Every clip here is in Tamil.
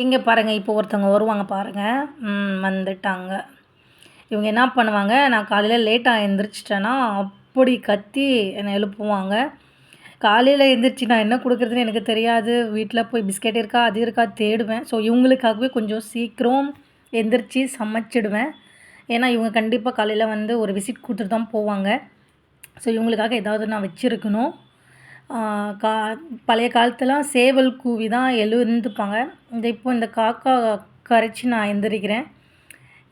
இங்கே பாருங்கள், இப்போ ஒருத்தவங்க வருவாங்க பாருங்கள். வந்துட்டாங்க. இவங்க என்ன பண்ணுவாங்க, நான் காலையில் லேட்டாக எந்திரிச்சிட்டேன்னா, அப்படி கத்தி என்னை எழுப்புவாங்க. காலையில் எந்திரிச்சு நான் என்ன கொடுக்குறதுன்னு எனக்கு தெரியாது. வீட்டில் போய் பிஸ்கெட் இருக்கா, அது இருக்கா தேடுவேன். ஸோ இவங்களுக்காகவே கொஞ்சம் சீக்கிரம் எந்திரிச்சு சமைச்சிடுவேன். ஏன்னா, இவங்க கண்டிப்பாக காலையில் வந்து ஒரு விசிட் குடுத்துட்டு தான் போவாங்க. ஸோ இவங்களுக்காக ஏதாவது நான் வச்சிருக்கணும். கா பழைய காலத்துலாம் சேவல் கூவி தான் எழுந்துப்பாங்க. இந்த காக்கா கரைச்சு நான் எந்திரிக்கிறேன்.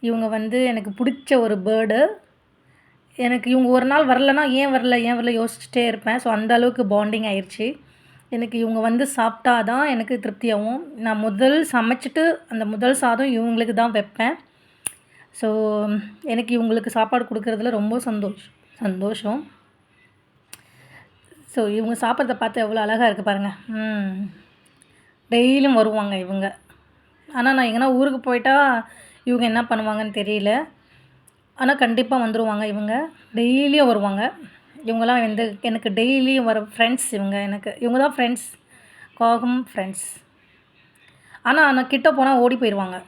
இவங்க வந்து எனக்கு பிடிச்ச ஒரு பேர்டு. எனக்கு இவங்க ஒரு நாள் வரலன்னா, ஏன் வரல ஏன் வரல யோசிச்சுட்டே இருப்பேன். ஸோ அந்த அளவுக்கு பாண்டிங் ஆயிடுச்சு. எனக்கு இவங்க வந்து சாப்பிட்டா தான் எனக்கு திருப்தியாகும். நான் முதல் சமைச்சிட்டு அந்த முதல் சாதம் இவங்களுக்கு தான் வைப்பேன். ஸோ எனக்கு இவங்களுக்கு சாப்பாடு கொடுக்குறதுல ரொம்ப சந்தோஷம். ஸோ இவங்க சாப்பிட்றத பார்த்து எவ்வளோ அழகா இருக்குது பாருங்கள். டெய்லியும் வருவாங்க இவங்க. ஆனால் நான் எங்கேனா ஊருக்கு போயிட்டா இவங்க என்ன பண்ணுவாங்கன்னு தெரியல. ஆனால் கண்டிப்பாக வந்துருவாங்க இவங்க. டெய்லியும் வருவாங்க. இவங்கலாம் வந்து எனக்கு டெய்லியும் வர ஃப்ரெண்ட்ஸ் இவங்க எனக்கு. இவங்க தான் ஃப்ரெண்ட்ஸ். காகம் ஃப்ரெண்ட்ஸ். ஆனால் நான் கிட்ட போனால் ஓடி போயிருவாங்க.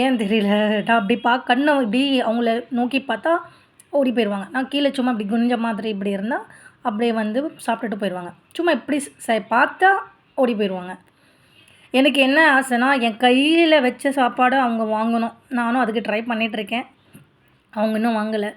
ஏன் தெரியல. நான் அப்படி கண்ணை இப்படி அவங்கள நோக்கி பார்த்தா ஓடி போயிருவாங்க. நான் கீழே சும்மா இப்படி குனிஞ்ச மாதிரி இப்படி இருந்தால் அப்படியே வந்து சாப்பிட்டுட்டு போயிடுவாங்க. சும்மா இப்படி பார்த்தா ஓடி போயிடுவாங்க. எனக்கு என்ன ஆசைன்னா, என் கையில் வச்ச சாப்பாடை அவங்க வாங்கணும். நானும் அதுக்கு ட்ரை பண்ணிகிட்ருக்கேன். அவங்க இன்னும் வாங்கலை.